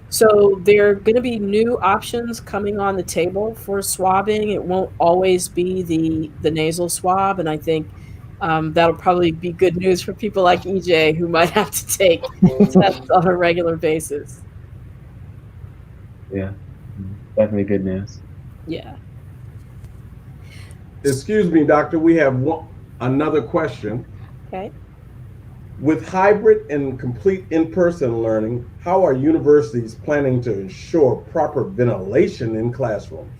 So there are going to be new options coming on the table for swabbing. It won't always be the nasal swab, and I think that'll probably be good news for people like EJ who might have to take tests on a regular basis. Yeah, definitely good news. Yeah. Excuse me, doctor. We have another question. Okay. With hybrid and complete in-person learning, how are universities planning to ensure proper ventilation in classrooms?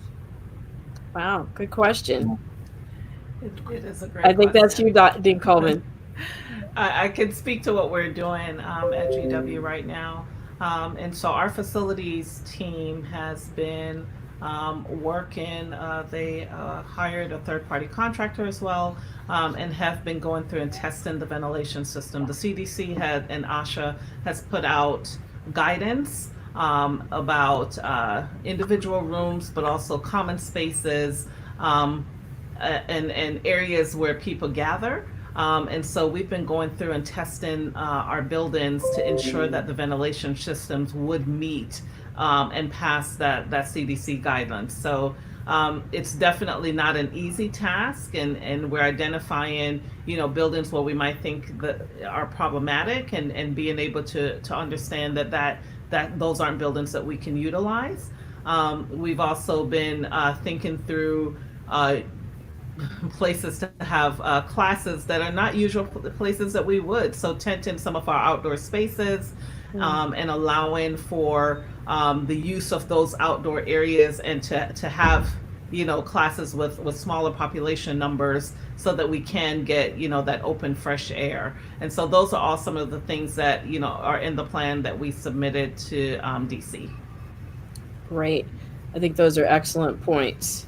Wow, good question. It is a great I think question. that's you, Dean Coleman. I can speak to what we're doing at GW right now. And so our facilities team has been working. They hired a third-party contractor as well, and have been going through and testing the ventilation system. The CDC and ASHA has put out guidance about individual rooms, but also common spaces and areas where people gather. And so we've been going through and testing our buildings to ensure that the ventilation systems would meet and pass that CDC guidelines. So it's definitely not an easy task, and we're identifying buildings where we might think that are problematic, and being able to understand that those aren't buildings that we can utilize. We've also been thinking through places to have classes that are not usual places that we would. So tenting some of our outdoor spaces, and allowing for the use of those outdoor areas, and to have classes with smaller population numbers, so that we can get that open fresh air. And so those are all some of the things that are in the plan that we submitted to DC. Great. I think those are excellent points.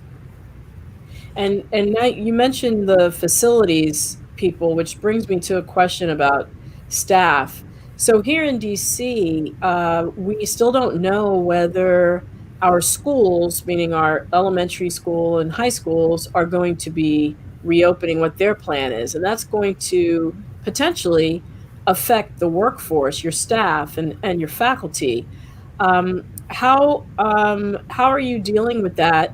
And now you mentioned the facilities people, which brings me to a question about staff. So here in DC, we still don't know whether our schools, meaning our elementary school and high schools, are going to be reopening, what their plan is. And that's going to potentially affect the workforce, your staff and your faculty. How are you dealing with that,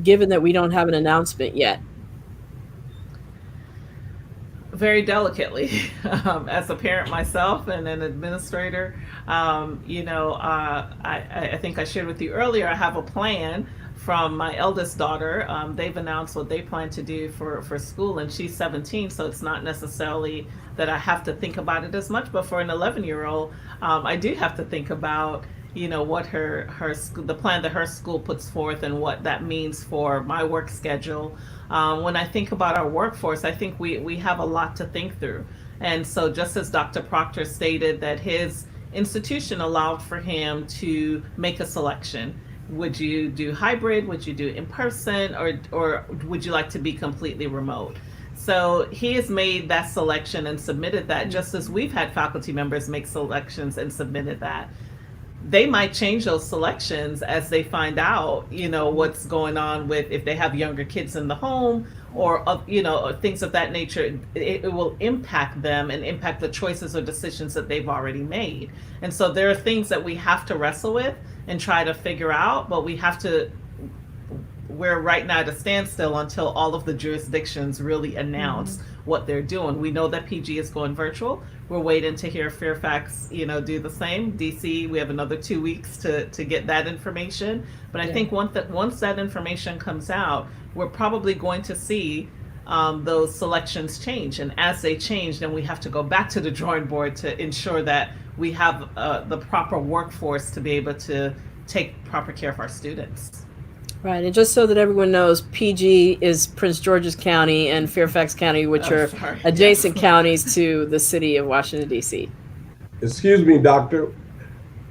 given that we don't have an announcement yet? Very delicately. As a parent myself and an administrator, I think I shared with you earlier, I have a plan from my eldest daughter. They've announced what they plan to do for school, and she's 17, so it's not necessarily that I have to think about it as much. But for an 11-year-old, I do have to think about, what the plan that her school puts forth and what that means for my work schedule. When I think about our workforce, I think we have a lot to think through. And so, just as Dr. Proctor stated that his institution allowed for him to make a selection. Would you do hybrid? Would you do in person? Or would you like to be completely remote? So he has made that selection and submitted that, just as we've had faculty members make selections and submitted that. They might change those selections as they find out, what's going on with, if they have younger kids in the home, or or things of that nature. It will impact them and impact the choices or decisions that they've already made. And so there are things that we have to wrestle with and try to figure out, but we're right now at a standstill until all of the jurisdictions really announce what they're doing. We know that PG is going virtual. We're waiting to hear Fairfax, do the same. DC, we have another 2 weeks to get that information. But I think once that information comes out, we're probably going to see those selections change. And as they change, then we have to go back to the drawing board to ensure that we have the proper workforce to be able to take proper care of our students. Right, and just so that everyone knows, PG is Prince George's County and Fairfax County, which are adjacent counties to the city of Washington, D.C. Excuse me, doctor.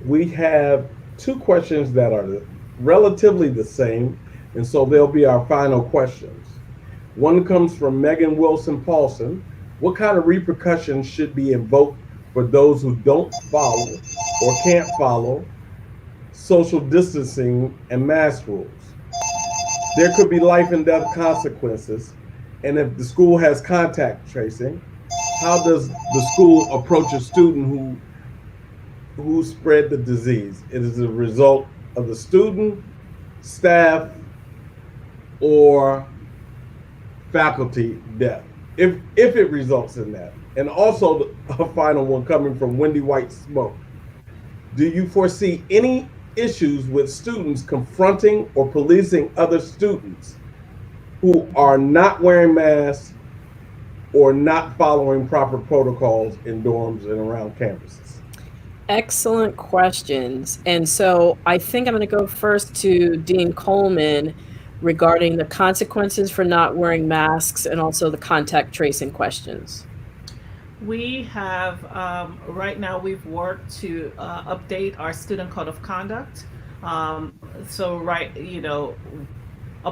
We have two questions that are relatively the same, and so they'll be our final questions. One comes from Megan Wilson Paulson. What kind of repercussions should be invoked for those who don't follow or can't follow social distancing and mask rules? There could be life and death consequences. And if the school has contact tracing, how does the school approach a student who spread the disease? It is a result of the student, staff, or faculty death, if it results in that. And also a final one coming from Wendy White Smoke. Do you foresee any issues with students confronting or policing other students who are not wearing masks or not following proper protocols in dorms and around campuses? Excellent questions. And so I think I'm going to go first to Dean Coleman regarding the consequences for not wearing masks and also the contact tracing questions. We have, right now, we've worked to update our student code of conduct. A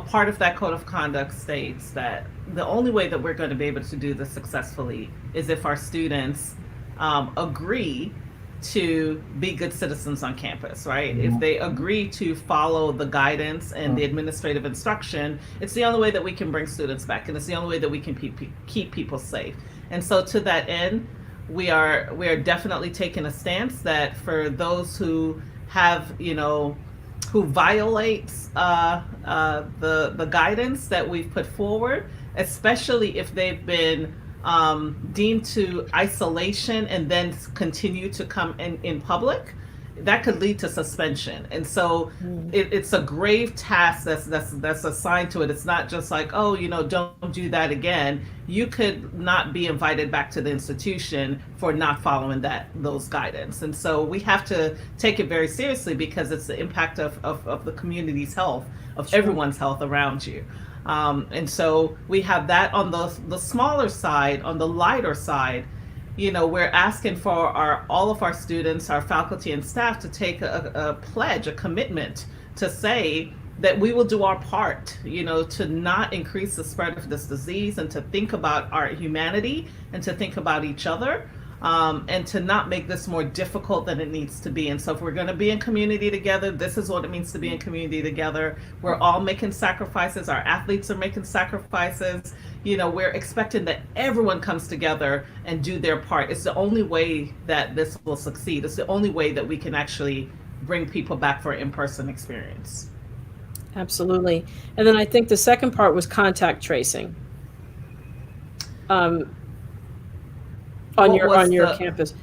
part of that code of conduct states that the only way that we're going to be able to do this successfully is if our students agree to be good citizens on campus, right? If they agree to follow the guidance and the administrative instruction, it's the only way that we can bring students back, and it's the only way that we can keep people safe. And so to that end, we are definitely taking a stance that for those who have, who violates the guidance that we've put forward, especially if they've been deemed to isolation and then continue to come in public, that could lead to suspension. And so it's a grave task that's assigned to it. It's not just like, don't do that again. You could not be invited back to the institution for not following those guidance. And so we have to take it very seriously because it's the impact of the community's health, of everyone's health around you. And so we have that on the smaller side. On the lighter side, we're asking for all of our students, our faculty and staff to take a pledge, a commitment to say that we will do our part, to not increase the spread of this disease and to think about our humanity and to think about each other. And to not make this more difficult than it needs to be. And so if we're going to be in community together, this is what it means to be in community together. We're all making sacrifices. Our athletes are making sacrifices. We're expecting that everyone comes together and do their part. It's the only way that this will succeed. It's the only way that we can actually bring people back for an in-person experience. Absolutely. And then I think the second part was contact tracing. On your campus.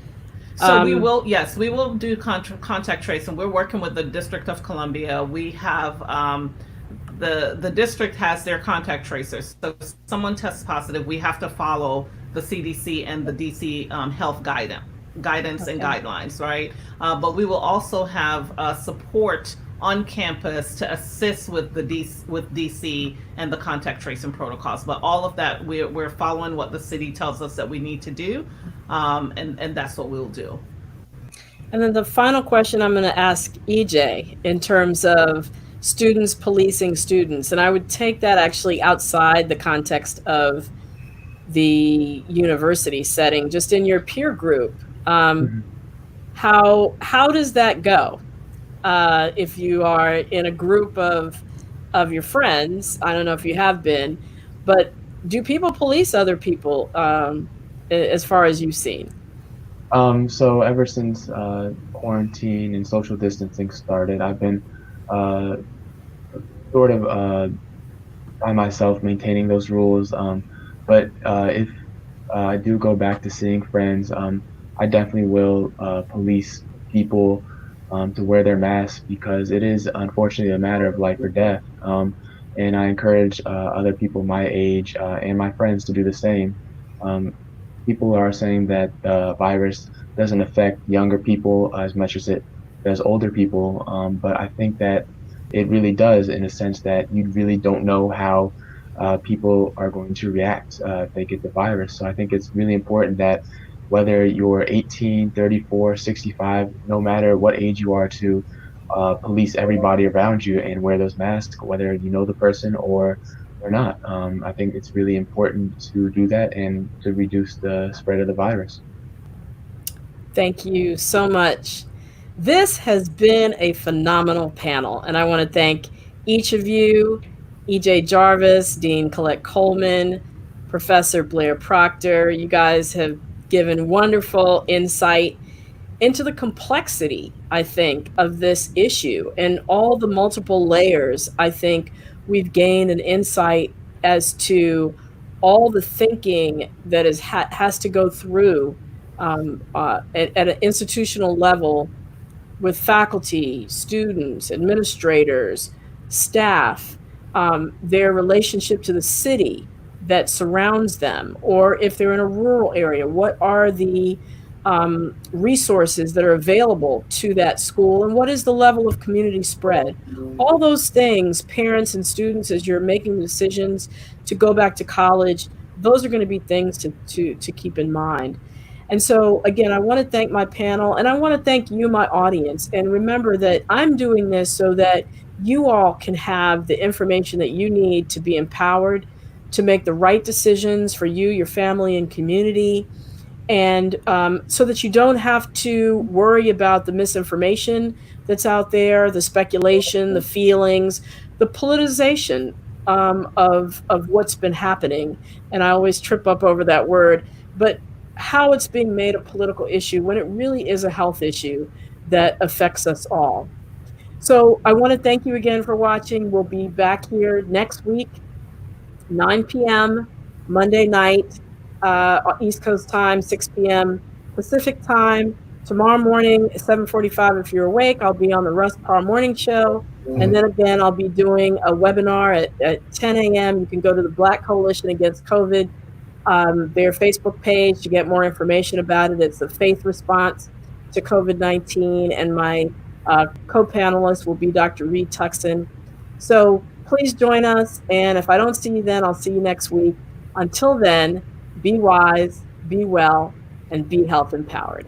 So we will do contact tracing. We're working with the District of Columbia. We have the district has their contact tracers. So if someone tests positive, we have to follow the CDC and the DC health guidance. guidance and Okay. guidelines, right? But we will also have support on campus to assist with with DC and the contact tracing protocols. But all of that, we're following what the city tells us that we need to do, and that's what we'll do. And then the final question I'm going to ask EJ in terms of students policing students, and I would take that actually outside the context of the university setting, just in your peer group. Mhm. How does that go? If you are in a group of your friends, I don't know if you have been, but do people police other people as far as you've seen? So ever since quarantine and social distancing started, I've been uh, sort of by myself maintaining those rules. But if I do go back to seeing friends, I definitely will police people to wear their masks because it is unfortunately a matter of life or death. And I encourage other people my age and my friends to do the same. Um, People are saying that the virus doesn't affect younger people as much as it does older people, but I think that it really does in a sense that you really don't know how people are going to react if they get the virus. So I think it's really important that whether you're 18, 34, 65, no matter what age you are, to police everybody around you and wear those masks, whether you know the person or not. I think it's really important to do that and to reduce the spread of the virus. Thank you so much. This has been a phenomenal panel, and I want to thank each of you, EJ Jarvis, Dean Colette Coleman, Professor Blair Proctor. You guys have given wonderful insight into the complexity, I think, of this issue and all the multiple layers. I think we've gained an insight as to all the thinking that has to go through at an institutional level with faculty, students, administrators, staff, their relationship to the city that surrounds them, or if they're in a rural area, what are the resources that are available to that school, and what is the level of community spread? All those things, parents and students, as you're making decisions to go back to college, those are going to be things to keep in mind. And so, again, I want to thank my panel and I want to thank you, my audience. And remember that I'm doing this so that you all can have the information that you need to be empowered to make the right decisions for you, your family, and community. And so that you don't have to worry about the misinformation that's out there, the speculation, the feelings, the politicization of what's been happening. And I always trip up over that word, but how it's being made a political issue when it really is a health issue that affects us all. So I want to thank you again for watching. We'll be back here next week, 9 p.m. Monday night, East Coast time, 6 p.m. Pacific time. Tomorrow morning, 7:45. If you're awake, I'll be on the Russ Parr Morning Show. And then again, I'll be doing a webinar at 10 a.m. You can go to the Black Coalition Against COVID, their Facebook page to get more information about it. It's a faith response to COVID-19. And my co-panelist will be Dr. Reed Tuxson. So please join us. And if I don't see you then, I'll see you next week. Until then, be wise, be well, and be health empowered.